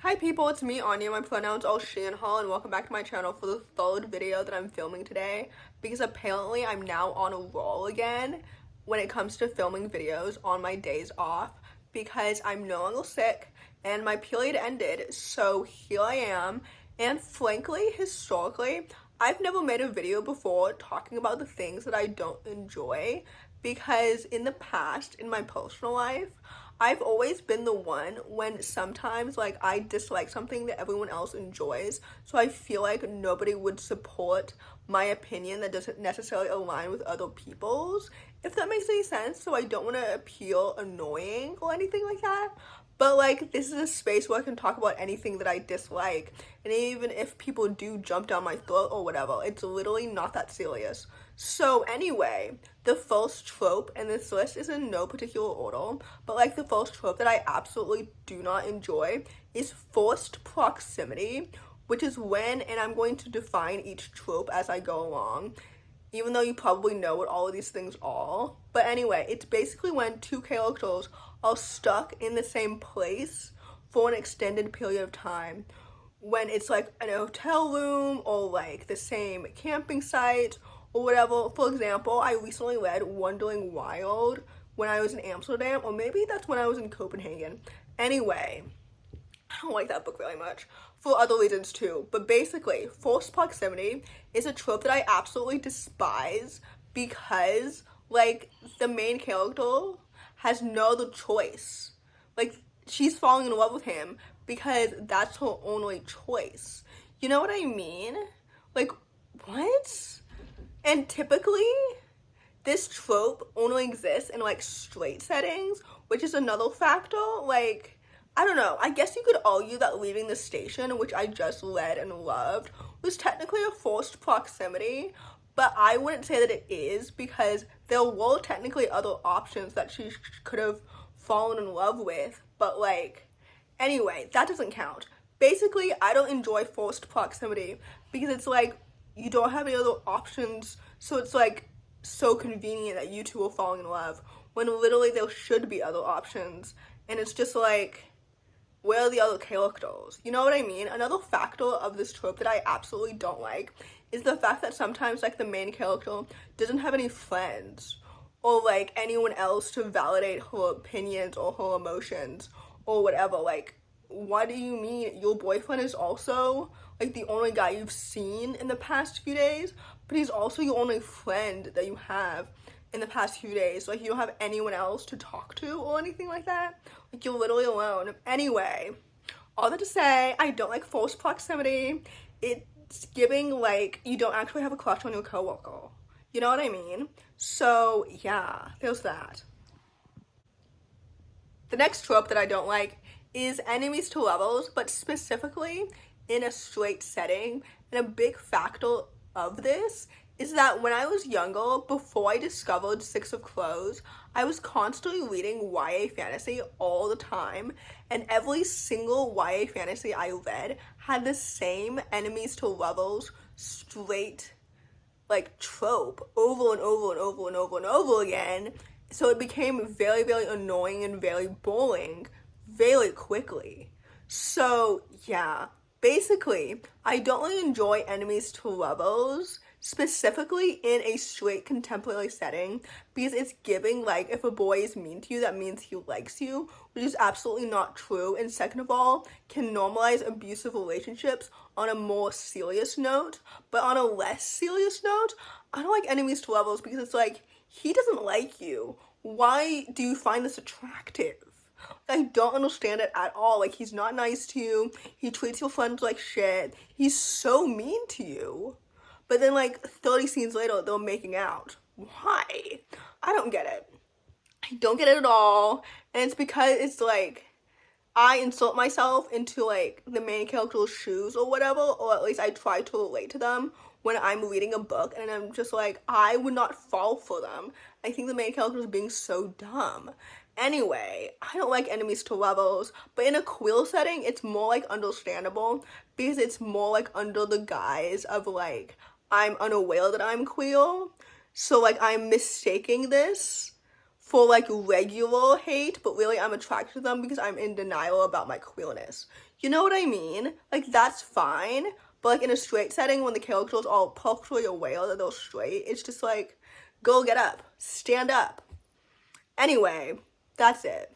Hi people, it's me Anja, my pronouns are she and her, and welcome back to my channel for the third video that I'm filming today, because apparently I'm now on a roll again when it comes to filming videos on my days off, because I'm no longer sick and my period ended, so here I am. And frankly, historically, I've never made a video before talking about the things that I don't enjoy, because in the past, in my personal life, I've always been the one when sometimes like I dislike something that everyone else enjoys, so I feel like nobody would support my opinion that doesn't necessarily align with other people's, if that makes any sense. So I don't want to appear annoying or anything like that, but like this is a space where I can talk about anything that I dislike, and even if people do jump down my throat or whatever, it's literally not that serious. So anyway, the first trope, and this list is in no particular order, but like the first trope that I absolutely do not enjoy is forced proximity, which is when, and I'm going to define each trope as I go along, even though you probably know what all of these things are. But anyway, it's basically when two characters are stuck in the same place for an extended period of time. When it's like in a hotel room or like the same camping site or whatever. For example, I recently read Wandering Wild when I was in Amsterdam, or maybe that's when I was in Copenhagen. Anyway, I don't like that book very much for other reasons too. But basically, forced proximity is a trope that I absolutely despise, because like the main character has no other choice. Like she's falling in love with him because that's her only choice. You know what I mean? Like, what? And typically, this trope only exists in like straight settings, which is another factor. Like, I don't know, I guess you could argue that leaving the station, which I just read and loved, was technically a forced proximity, but I wouldn't say that it is, because there were technically other options that she could have fallen in love with. But like, anyway, that doesn't count. Basically, I don't enjoy forced proximity because it's like you don't have any other options, so it's like so convenient that you two are falling in love when literally there should be other options. And it's just like, where are the other characters? You know what I mean? Another factor of this trope that I absolutely don't like is the fact that sometimes like the main character doesn't have any friends or like anyone else to validate her opinions or her emotions or whatever. Like, what do you mean your boyfriend is also like the only guy you've seen in the past few days, but he's also your only friend that you have in the past few days? Like, you don't have anyone else to talk to or anything like that. Like, you're literally alone. Anyway, all that to say, I don't like forced proximity. It's giving like you don't actually have a crush on your coworker. You know what I mean? So yeah, there's that. The next trope that I don't like is enemies to lovers, but specifically in a straight setting. And a big factor of this is that when I was younger, before I discovered Six of Crows, I was constantly reading YA fantasy all the time, and every single YA fantasy I read had the same enemies to lovers straight like trope over and over and over and over and over again. So it became very, very annoying and very boring very quickly. So yeah, basically, I don't really enjoy enemies to lovers, specifically in a straight contemporary setting, because it's giving like if a boy is mean to you, that means he likes you, which is absolutely not true. And second of all, can normalize abusive relationships on a more serious note. But on a less serious note, I don't like enemies to lovers because it's like, he doesn't like you. Why do you find this attractive? I don't understand it at all. Like, he's not nice to you. He treats your friends like shit. He's so mean to you. But then like 30 scenes later, they're making out. Why? I don't get it. I don't get it at all. And it's because it's like, I insert myself into like the main character's shoes or whatever, or at least I try to relate to them when I'm reading a book, and I'm just like, I would not fall for them. I think the main character is being so dumb. Anyway, I don't like enemies to lovers, but in a queer setting, it's more like understandable, because it's more like under the guise of like, I'm unaware that I'm queer. So like I'm mistaking this for like regular hate, but really I'm attracted to them because I'm in denial about my queerness. You know what I mean? Like, that's fine, but like in a straight setting, when the character's all culturally aware that they're straight, it's just like, go get up, stand up. Anyway, that's it.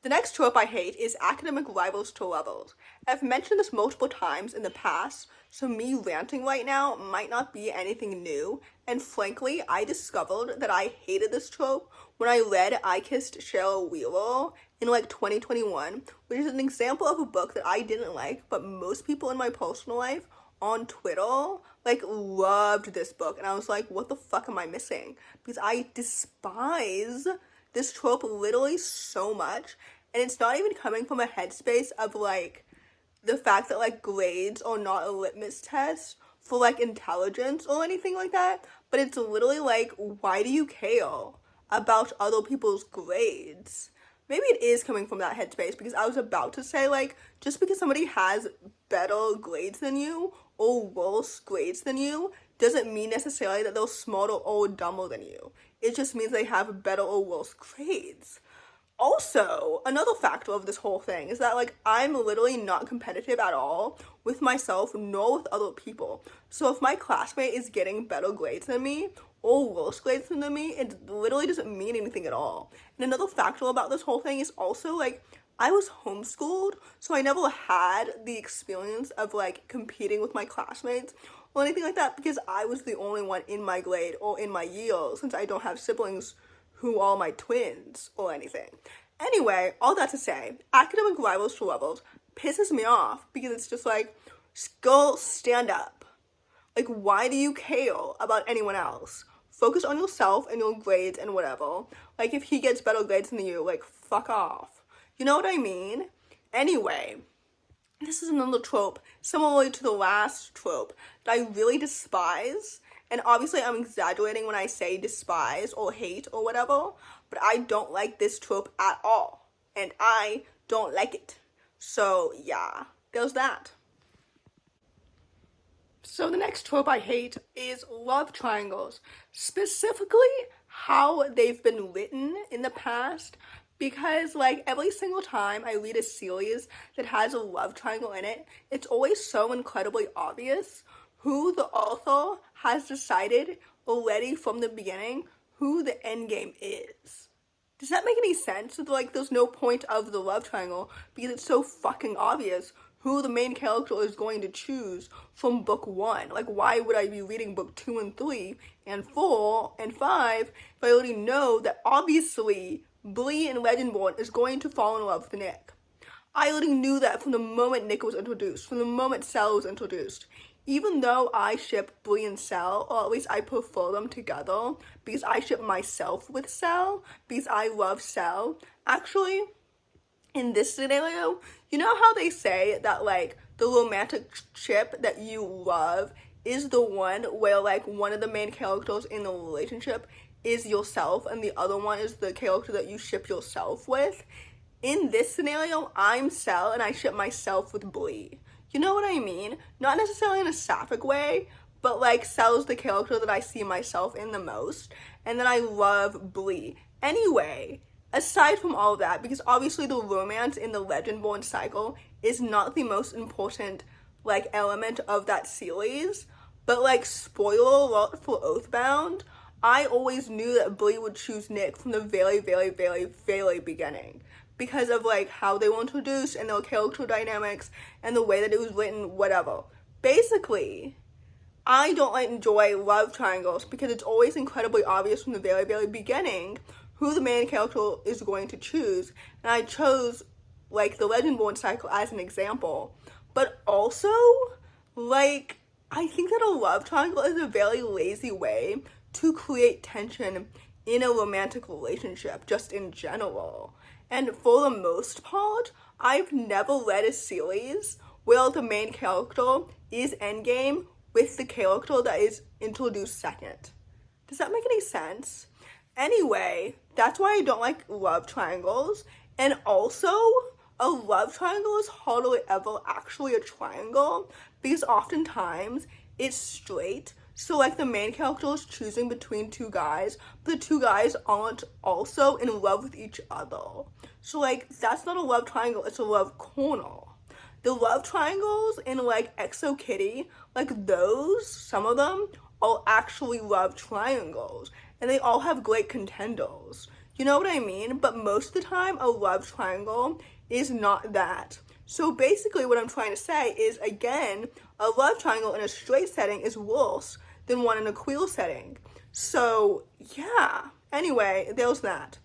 The next trope I hate is academic rivals to lovers. I've mentioned this multiple times in the past, so me ranting right now might not be anything new, and frankly, I discovered that I hated this trope when I read I Kissed Cheryl Wheeler in like 2021, which is an example of a book that I didn't like, but most people in my personal life on Twitter like loved this book, and I was like, what the fuck am I missing? Because I despise this trope literally so much, and it's not even coming from a headspace of like the fact that like grades are not a litmus test for like intelligence or anything like that, but it's literally like, why do you care about other people's grades? Maybe it is coming from that headspace, because I was about to say, like, just because somebody has better grades than you or worse grades than you doesn't mean necessarily that they're smarter or dumber than you. It just means they have better or worse grades. Also, another factor of this whole thing is that, like, I'm literally not competitive at all with myself nor with other people. So if my classmate is getting better grades than me or worse grades than me, it literally doesn't mean anything at all. And another factor about this whole thing is also, like, I was homeschooled, so I never had the experience of, like, competing with my classmates or anything like that, because I was the only one in my grade or in my year, since I don't have siblings who are my twins or anything. Anyway, all that to say, academic rivals to lovers pisses me off, because it's just like, go stand up. Like, why do you care about anyone else? Focus on yourself and your grades and whatever. Like, if he gets better grades than you, like, fuck off. You know what I mean? Anyway, this is another trope, similarly to the last trope, that I really despise. And obviously I'm exaggerating when I say despise or hate or whatever, but I don't like this trope at all. And I don't like it. So yeah, there's that. So the next trope I hate is love triangles, specifically how they've been written in the past, because like every single time I read a series that has a love triangle in it, it's always so incredibly obvious who the author has decided already from the beginning who the end game is. Does that make any sense? Like, there's no point of the love triangle because it's so fucking obvious who the main character is going to choose from book 1. Like, why would I be reading book 2 and 3 and 4 and 5 if I already know that obviously Bree in Legendborn is going to fall in love with Nick? I already knew that from the moment Nick was introduced, from the moment Sel was introduced. Even though I ship Bree and Sel, or at least I prefer them together, because I ship myself with Sel, because I love Sel. Actually, in this scenario, you know how they say that, like, the romantic ship that you love is the one where, like, one of the main characters in the relationship is yourself, and the other one is the character that you ship yourself with? In this scenario, I'm Sel, and I ship myself with Bree. You know what I mean? Not necessarily in a sapphic way, but like Sel's the character that I see myself in the most, and then I love Bree. Anyway, aside from all of that, because obviously the romance in the Legendborn cycle is not the most important like element of that series, but like spoiler alert for Oathbound, I always knew that Bree would choose Nick from the very, very, very, very beginning, because of like how they were introduced and their character dynamics and the way that it was written, whatever. Basically, I don't enjoy love triangles because it's always incredibly obvious from the very, very beginning who the main character is going to choose. And I chose like the Legendborn cycle as an example. But also, like, I think that a love triangle is a very lazy way to create tension in a romantic relationship, just in general. And for the most part, I've never read a series where the main character is endgame with the character that is introduced second. Does that make any sense? Anyway, that's why I don't like love triangles. And also, a love triangle is hardly ever actually a triangle, because oftentimes it's straight. So like the main character is choosing between two guys, but the two guys aren't also in love with each other. So like that's not a love triangle, it's a love corner. The love triangles in like Exo Kitty, like those, some of them are actually love triangles, and they all have great contenders. You know what I mean? But most of the time, a love triangle is not that. So basically what I'm trying to say is, again, a love triangle in a straight setting is worse than one in a queer setting. So yeah, anyway, there's that.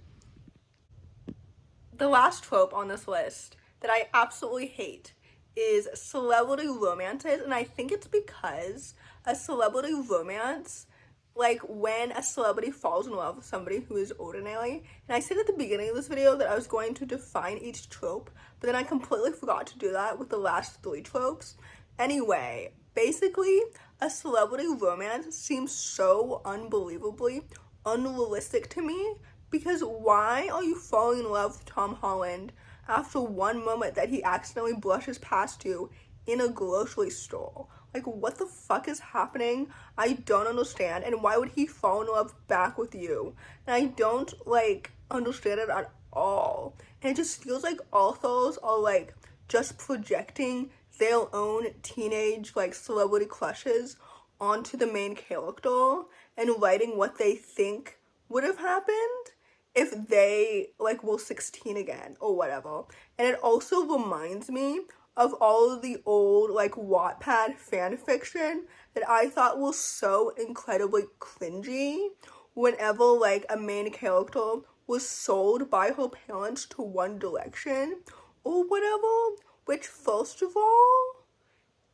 The last trope on this list that I absolutely hate is celebrity romances, and I think it's because a celebrity romance, like when a celebrity falls in love with somebody who is ordinary, and I said at the beginning of this video that I was going to define each trope, but then I completely forgot to do that with the last 3 tropes. Anyway, basically, a celebrity romance seems so unbelievably unrealistic to me, because why are you falling in love with Tom Holland after one moment that he accidentally brushes past you in a grocery store? Like, what the fuck is happening? I don't understand. And why would he fall in love back with you? And I don't, like, understand it at all. And it just feels like authors are, like, just projecting their own teenage, like, celebrity crushes onto the main character and writing what they think would have happened if they, like, were 16 again or whatever. And it also reminds me of all of the old, like, Wattpad fan fiction that I thought was so incredibly cringy whenever, like, a main character was sold by her parents to One Direction or whatever, which, first of all,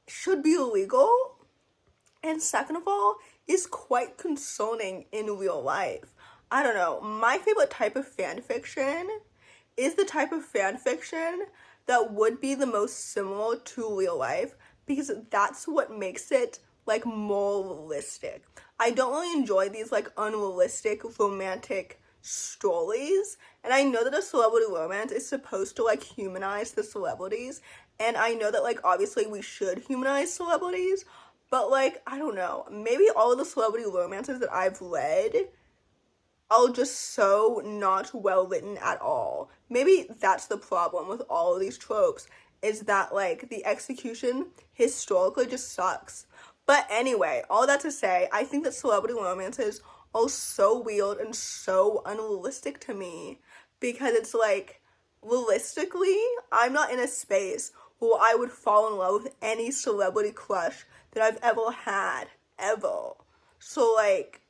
should be illegal, and second of all, is quite concerning in real life. I don't know, my favorite type of fan fiction is the type of fan fiction that would be the most similar to real life, because that's what makes it, like, more realistic. I don't really enjoy these, like, unrealistic romantic stories, and I know that a celebrity romance is supposed to, like, humanize the celebrities, and I know that, like, obviously we should humanize celebrities, but, like, I don't know, maybe all of the celebrity romances that I've read are just so not well written at all. Maybe that's the problem with all of these tropes, is that, like, the execution historically just sucks. But anyway, all that to say, I think that celebrity romances are so weird and so unrealistic to me, because it's like, realistically, I'm not in a space where I would fall in love with any celebrity crush that I've ever had, ever. So, like,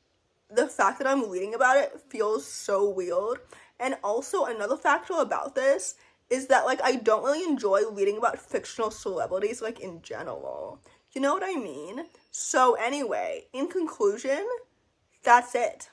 the fact that I'm reading about it feels so weird. And also, another factor about this is that, like, I don't really enjoy reading about fictional celebrities, like, in general. You know what I mean? So anyway, in conclusion, that's it.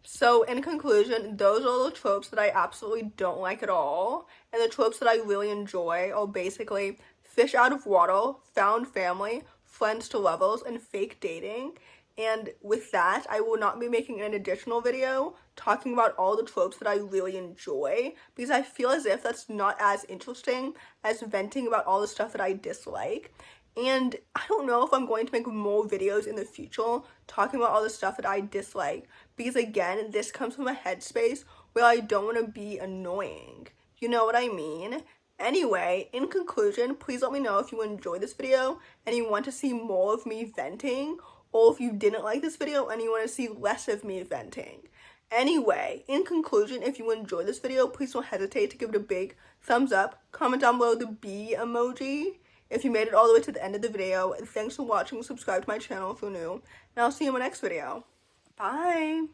So in conclusion, those are the tropes that I absolutely don't like at all. And the tropes that I really enjoy are basically fish out of water, found family, friends to lovers, and fake dating. And with that, I will not be making an additional video talking about all the tropes that I really enjoy, because I feel as if that's not as interesting as venting about all the stuff that I dislike. And I don't know if I'm going to make more videos in the future talking about all the stuff that I dislike, because again, this comes from a headspace where I don't want to be annoying. You know what I mean? Anyway, in conclusion, please let me know if you enjoyed this video and you want to see more of me venting, or if you didn't like this video and you want to see less of me venting. Anyway, in conclusion, if you enjoyed this video, please don't hesitate to give it a big thumbs up. Comment down below the bee emoji if you made it all the way to the end of the video. And thanks for watching. Subscribe to my channel if you're new. And I'll see you in my next video. Bye!